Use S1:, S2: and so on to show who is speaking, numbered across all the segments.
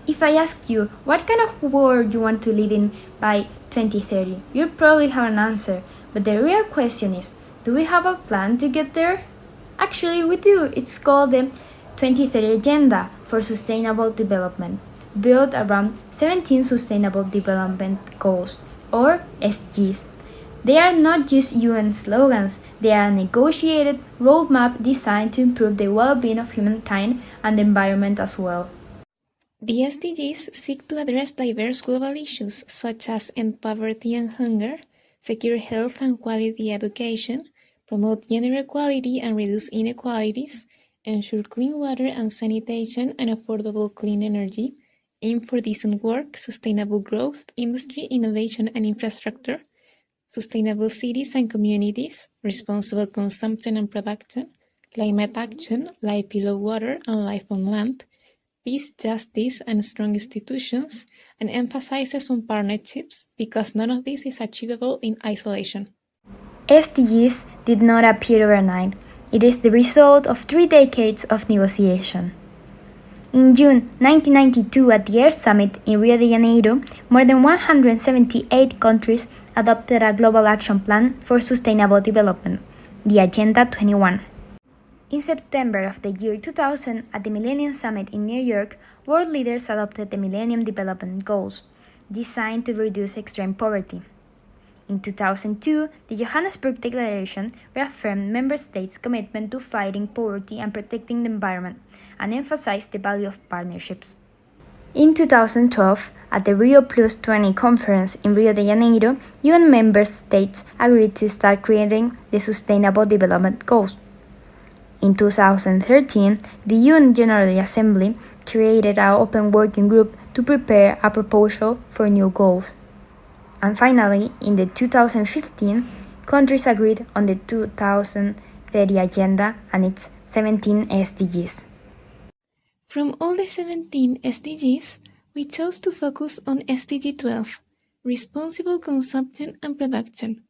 S1: If I ask you what kind of world you want to live in by 2030, you'll probably have an answer, but the real question is, do we have a plan to get there? Actually, we do. It's called the 2030 Agenda for Sustainable Development, built around 17 Sustainable Development Goals, or SDGs. They are not just UN slogans, they are a negotiated roadmap designed to improve the well-being of humankind and the environment as well.
S2: The SDGs seek to address diverse global issues such as end poverty and hunger, secure health and quality education, promote gender equality and reduce inequalities, ensure clean water and sanitation and affordable clean energy, aim for decent work, sustainable growth, industry, innovation and infrastructure, sustainable cities and communities, responsible consumption and production, climate action, life below water and life on land, peace, justice, and strong institutions, and emphasizes on partnerships because none of this is achievable in isolation.
S1: SDGs did not appear overnight. It is the result of 3 decades of negotiation. In June 1992, at the Earth Summit in Rio de Janeiro, more than 178 countries adopted a global action plan for sustainable development, the Agenda 21. In September of the year 2000, at the Millennium Summit in New York, world leaders adopted the Millennium Development Goals, designed to reduce extreme poverty. In 2002, the Johannesburg Declaration reaffirmed member states' commitment to fighting poverty and protecting the environment, and emphasized the value of partnerships. In 2012, at the Rio Plus 20 conference in Rio de Janeiro, UN member states agreed to start creating the Sustainable Development Goals. In 2013, the UN General Assembly created an open working group to prepare a proposal for new goals. And finally, in the 2015, countries agreed on the 2030 Agenda and its 17 SDGs.
S2: From all the 17 SDGs, we chose to focus on SDG 12, Responsible Consumption and Production.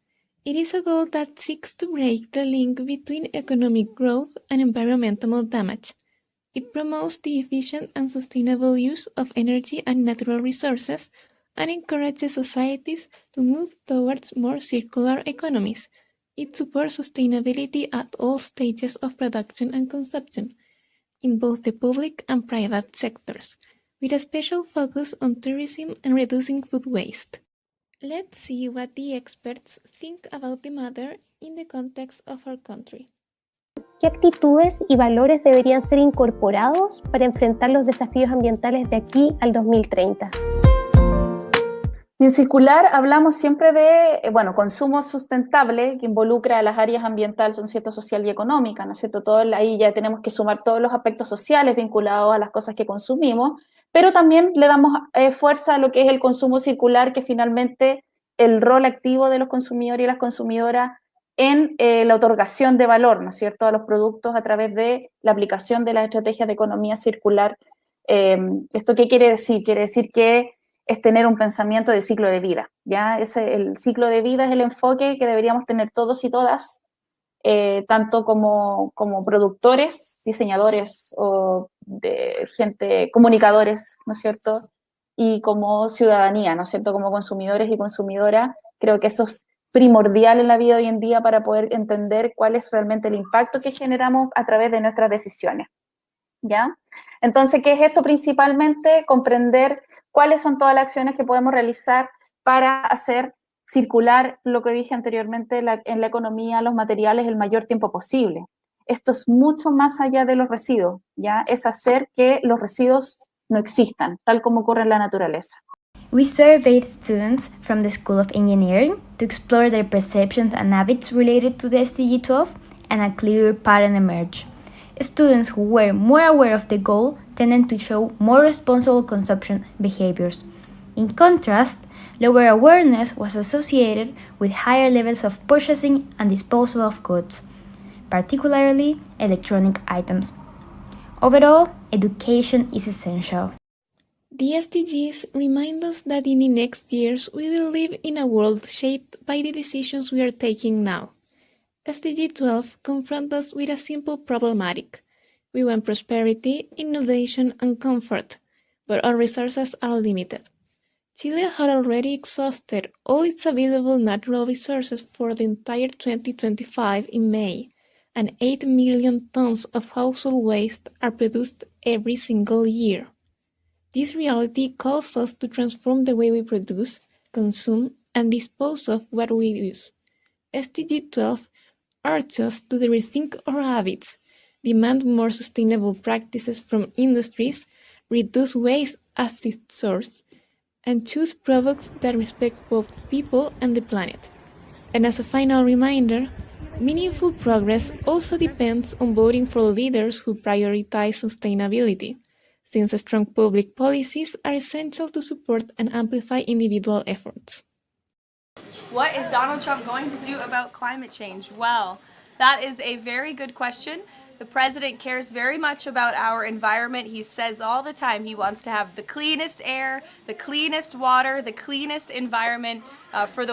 S2: It is a goal that seeks to break the link between economic growth and environmental damage. It promotes the efficient and sustainable use of energy and natural resources and encourages societies to move towards more circular economies. It supports sustainability at all stages of production and consumption, in both the public and private sectors, with a special focus on tourism and reducing food waste. Let's see what the experts think about the matter in the context of our country.
S3: ¿Qué actitudes y valores deberían ser incorporados para enfrentar los desafíos ambientales de aquí al 2030?
S4: En circular hablamos siempre de consumo sustentable que involucra las áreas ambientales, ¿no es cierto?, social y económica, ¿no es cierto? Ahí ya tenemos que sumar todos los aspectos sociales vinculados a las cosas que consumimos, pero también le damos fuerza a lo que es el consumo circular, que finalmente el rol activo de los consumidores y las consumidoras en la otorgación de valor, ¿no es cierto?, a los productos a través de la aplicación de las estrategias de economía circular. ¿Esto qué quiere decir? Quiere decir que es tener un pensamiento de ciclo de vida, ¿ya? El ciclo de vida es el enfoque que deberíamos tener todos y todas, tanto como productores, diseñadores o de gente, comunicadores, ¿no es cierto? Y como ciudadanía, ¿no es cierto? Como consumidores y consumidoras, creo que eso es primordial en la vida hoy en día para poder entender cuál es realmente el impacto que generamos a través de nuestras decisiones, ¿ya? Entonces, ¿qué es esto principalmente? Comprender cuáles son todas las acciones que podemos realizar para hacer circular lo que dije anteriormente en la economía, los materiales el mayor tiempo posible. Esto es mucho más allá de los residuos, ¿ya? Es hacer que los residuos no existan, tal como ocurre en la naturaleza.
S1: We surveyed students from the School of Engineering to explore their perceptions and habits related to the SDG 12, and a clear pattern emerged. Students who were more aware of the goal tended to show more responsible consumption behaviors. In contrast, lower awareness was associated with higher levels of purchasing and disposal of goods, particularly electronic items. Overall, education is essential.
S2: The SDGs remind us that in the next years we will live in a world shaped by the decisions we are taking now. SDG 12 confronts us with a simple problematic. We want prosperity, innovation, and comfort, but our resources are limited. Chile had already exhausted all its available natural resources for the entire 2025 in May, and 8 million tons of household waste are produced every single year. This reality calls us to transform the way we produce, consume, and dispose of what we use. SDG 12 urges us to rethink our habits, demand more sustainable practices from industries, reduce waste at its source, and choose products that respect both people and the planet. And as a final reminder, meaningful progress also depends on voting for leaders who prioritize sustainability, since strong public policies are essential to support and amplify individual efforts.
S5: What is Donald Trump going to do about climate change? Well, that is a very good question. The president cares very much about our environment. He says all the time he wants to have the cleanest air, the cleanest water, the cleanest environment for the